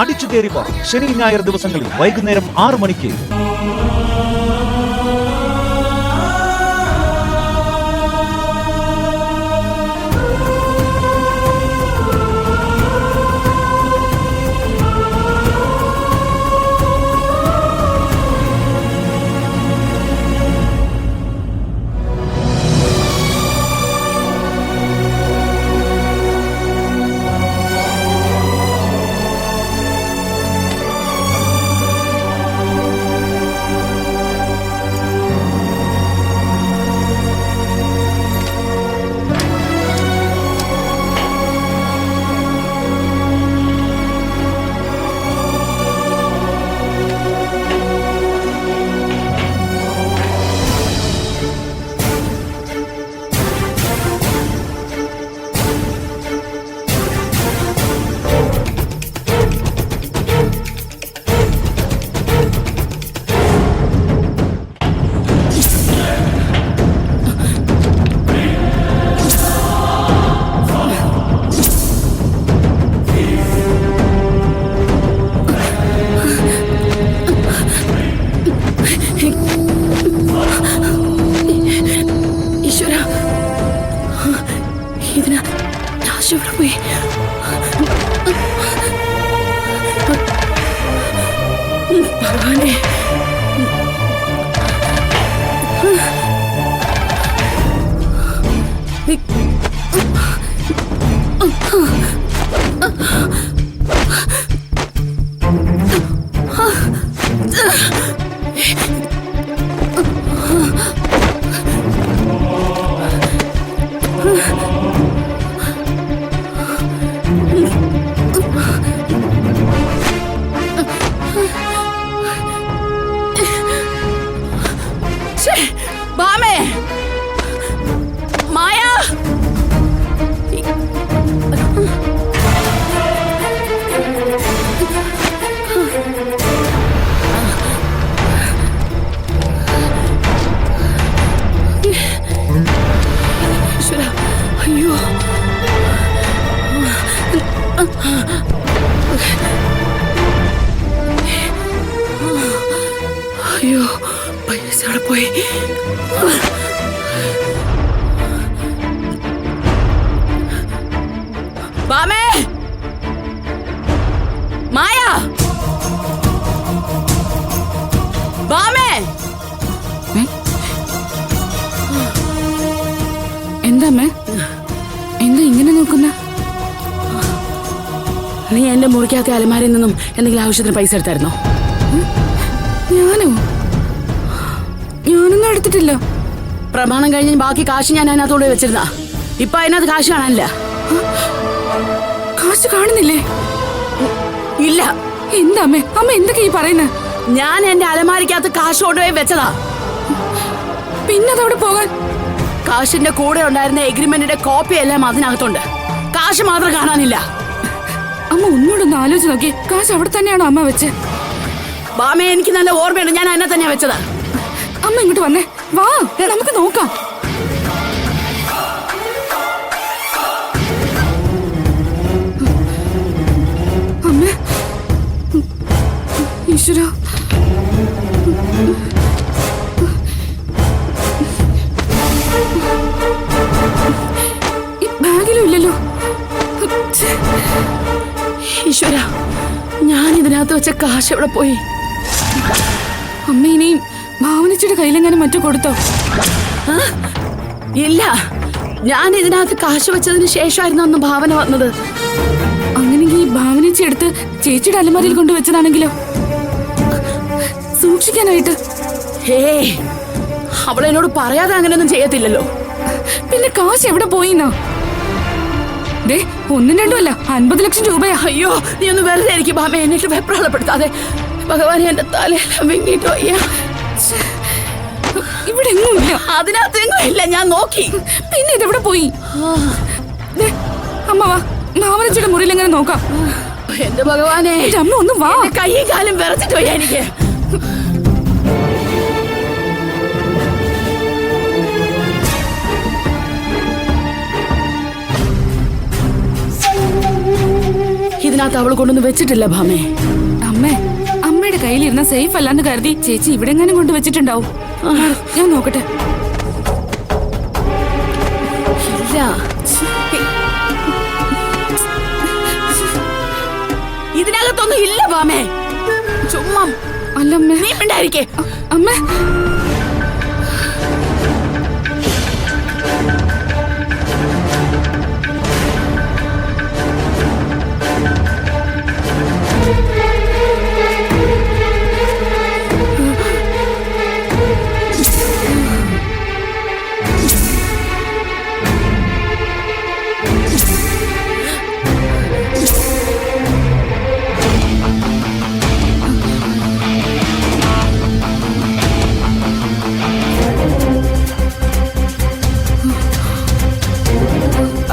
അടിച്ചു കയറിപ്പോ ശനി ഞായർ ദിവസങ്ങളിൽ വൈകുന്നേരം 6 മണിക്ക്. അയ്യോ, പൈസ അവിടെ പോയി. ബാമേ, മായ, ബാമേ. എന്താ അമ്മേ, എന്താ ഇങ്ങനെ നോക്കുന്ന? നീ എന്റെ മുറിക്കകത്തെ അലമാരയിൽ നിന്നും എന്തെങ്കിലും ആവശ്യത്തിന് പൈസ എടുത്തായിരുന്നോ? ഞാനോ? ഞാനൊന്നും എടുത്തിട്ടില്ല. പ്രമാണം കഴിഞ്ഞ് ബാക്കി കാശ് ഞാൻ അതിനകത്തോടെ വെച്ചിരുന്ന. ഇപ്പൊ അതിനകത്ത് കാശ് കാണാനില്ല. കാശ് കാണുന്നില്ലേ? ഇല്ല. എന്താ അമ്മേ, അമ്മ എന്തൊക്കെ ഈ പറയുന്നത്? ഞാൻ എന്റെ അലമാരിക്കകത്ത് കാശ് കൊണ്ടുപോയി വെച്ചതാ. പിന്നെ അതവിടെ പോകാൻ? കാശിന്റെ കൂടെ ഉണ്ടായിരുന്ന എഗ്രിമെന്റിന്റെ കോപ്പി എല്ലാം അതിനകത്തുണ്ട്. കാശ് മാത്രം കാണാനില്ല. അമ്മ ഒന്നുകൂടൊന്ന് ആലോചിച്ച് നോക്കി. കാശ് അവിടെ തന്നെയാണോ അമ്മ വെച്ച്? ബാമേ, എനിക്ക് നല്ല ഓർമ്മയുണ്ട്. ഞാൻ അതിനെ തന്നെയാ വെച്ചതാ. അമ്മ ഇങ്ങോട്ട് വന്നേ, വാ, നമുക്ക് നോക്കാം. അമ്മ, ഈശ്വര, ഈ ബാഗിലും ഇല്ലല്ലോ. ഈശ്വര, ഞാൻ ഇതിനകത്ത് വെച്ച കാശ് എവിടെ പോയി? അമ്മ ഇനിയും ഭാവനച്ചിയുടെ കയ്യിലെങ്ങാനും മറ്റു കൊടുത്തോ? ഇല്ല, ഞാൻ ഇതിനകത്ത് കാശ് വെച്ചതിന് ശേഷമായിരുന്നു അന്ന് ഭാവന വന്നത്. അങ്ങനെങ്കിൽ ഭാവനച്ചി എടുത്ത് ചേച്ചിയുടെ അലമാരയിൽ കൊണ്ടുവച്ചതാണെങ്കിലോ? സൂക്ഷിക്കാനായിട്ട്? ഏയ്, അവളെന്നോട് പറയാതെ അങ്ങനെയൊന്നും ചെയ്യത്തില്ലല്ലോ. പിന്നെ കാശ് എവിടെ പോയിന്നോ? ദേ, 1ഉം 2ഉം അല്ല, 50 ലക്ഷം രൂപയാ. അയ്യോ, നീ ഒന്ന് വെറുതെ ഇരിക്കും ബാമ, എന്നിട്ട് വെപ്രാളപ്പെടുത്താതെ. ഭഗവാനെ, എന്റെ തലയെല്ലാം വീങ്ങിട്ട് വയ്യ. ഇവിടെ എങ്ങും ഇല്ല. അതിനകത്തെങ്ങും ഇല്ല, ഞാൻ നോക്കി. പിന്നെ ഇതെവിടെ പോയി? അമ്മ വാ, ഭാവനച്ചിയുടെ മുറിയിൽ എങ്ങനെ നോക്കാം. എന്റെ ഭഗവാനെ, അമ്മ ഒന്ന് വാ. കൈയും കാലും വിറച്ചിട്ട് വയ്യ എനിക്ക്. ഇതിനകത്ത് അവൾ കൊണ്ടൊന്ന് വെച്ചിട്ടില്ല ഭാമേ. അമ്മേ, അമ്മയുടെ കയ്യിലിരുന്ന സേഫ് അല്ലാന്ന് കരുതി ചേച്ചി ഇവിടെ എങ്ങാനും കൊണ്ട് വെച്ചിട്ടുണ്ടാവും. ഞാൻ നോക്കട്ടെ. ഇല്ല, ഇതിനകത്തൊന്നും ഇല്ല ഭാമേ. ചുമ്മാ അല്ലമ്മേ, നീ ഉണ്ടായിരിക്കേ. അമ്മേ.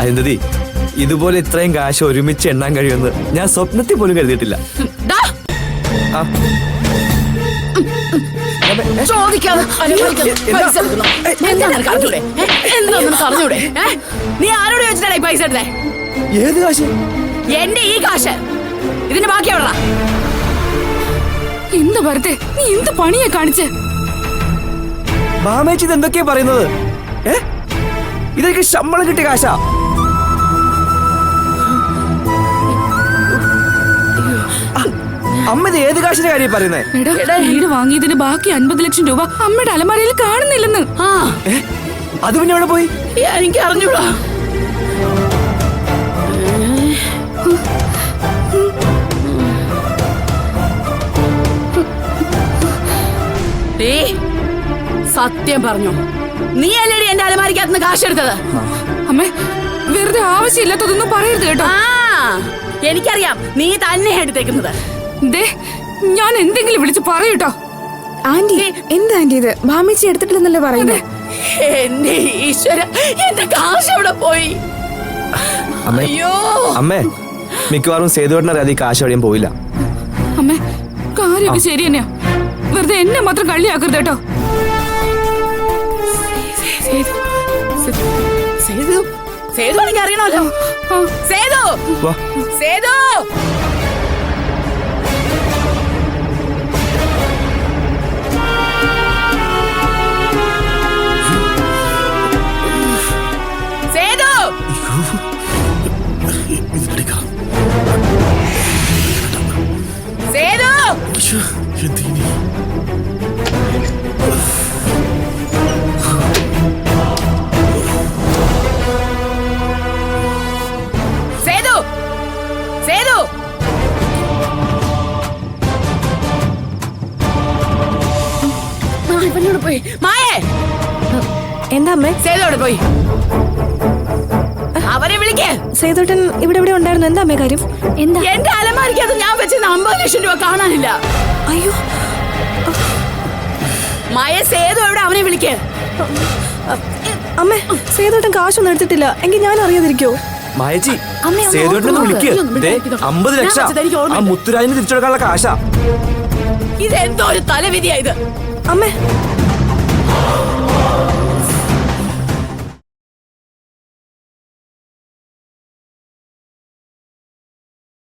അരുന്ധതി, ഇതുപോലെ ഇത്രയും കാശ് ഒരുമിച്ച് എണ്ണാൻ കഴിയുമെന്ന് ഞാൻ സ്വപ്നത്തിൽ പോലും കരുതിയിട്ടില്ല. ആ. ചോദിക്കാതെ പൈസ എടുക്കുന്നു. എന്താണെന്ന് പറഞ്ഞൂടെ? എന്താണെന്ന് പറഞ്ഞൂടെ? നീ ആരോട് വെച്ചിട്ടാണ് ഈ പൈസ എടുത്തേ? ഏത് കാശ്? എന്റെ ഈ കാശ്. ഇതിന്റെ ബാക്കി എവിടാ? എന്ത് വെറുതെ നീ എന്ത് പണിയാ കാണിച്ച്? മാമേച്ചി ഇത് എന്തൊക്കെയാ പറയുന്നത്? ഇതൊക്കെ ശമ്പളം കിട്ടിയ കാശാ. അമ്മ ഇത് ഏത് കാശിന്റെ കാര്യം പറയുന്നേ? വീട് വാങ്ങിയതിന് ബാക്കി 50 ലക്ഷം രൂപ അമ്മയുടെ അലമാരയിൽ കാണുന്നില്ലെന്ന്. അത് പിന്നെ എവിടെ പോയി? എനിക്ക് അറിഞ്ഞൂടാ. സത്യം പറഞ്ഞു, നീ അല്ലേടി എന്റെ അലമാരിക്കകത്ത് കാശെടുത്തത്? അമ്മേ, വെറുതെ ആവശ്യമില്ലാത്തതൊന്നും പറയരുത് കേട്ടോ. എനിക്കറിയാം, നീ തന്നെ എടുത്തേക്കുന്നത്. ഞാൻ എന്തെങ്കിലും വിളിച്ച് പറയൂട്ടോ. ആന്റി, എന്താ ആന്റി ഇത്? ഭാമിച്ചി എടുത്തിട്ടില്ലെന്നല്ലേ പറയുന്നത്? എന്റെ ഈശ്വര, എന്റെ കാശ് എവിടെ പോയി? അയ്യോ അമ്മേ, മിക്കവാറും സേതുവേട്ടനറിയാതെ ഈ കാശ് എവിടെയും പോയില്ല. അമ്മേ, കാര്യമൊക്കെ ശരി തന്നെയാ. വെറുതെ എന്നെ മാത്രം കള്ളിയാക്കരുത് കേട്ടോ. സേതു എനിക്ക് അറിയണമല്ലോ. സേതു, സേതു. എന്താ അമ്മേ? സേതുവിടെ പോയി. അവരെ വിളിക്കേ. സേതുട്ടൻ ഇവിടെ ഇവിടെ ഉണ്ടായിരുന്നു. എന്താ അമ്മേ കാര്യം? എന്താ? എന്റെ അലമാരിക്കകത്ത് ഞാൻ വെച്ചിരുന്ന 50 ലക്ഷം രൂപ കാണാനില്ല. അയ്യോ മായ, സേതു എവിടെ? അവനെ വിളിക്കേ. അമ്മേ, സേതുട്ടൻ കാശൊന്നും എടുത്തിട്ടില്ല. എങ്കിൽ ഞാൻ അറിയാതിരിക്കോ? മായച്ചി, സേതുവേട്ടനെ വിളിക്ക്. 50 ലക്ഷം ആ മുത്തുരാജിന് തിരിച്ചു കൊടുക്കാനുള്ള കാശാ. ഇതെന്തോ ഒരു തലവിധിയായത്. അമ്മേ,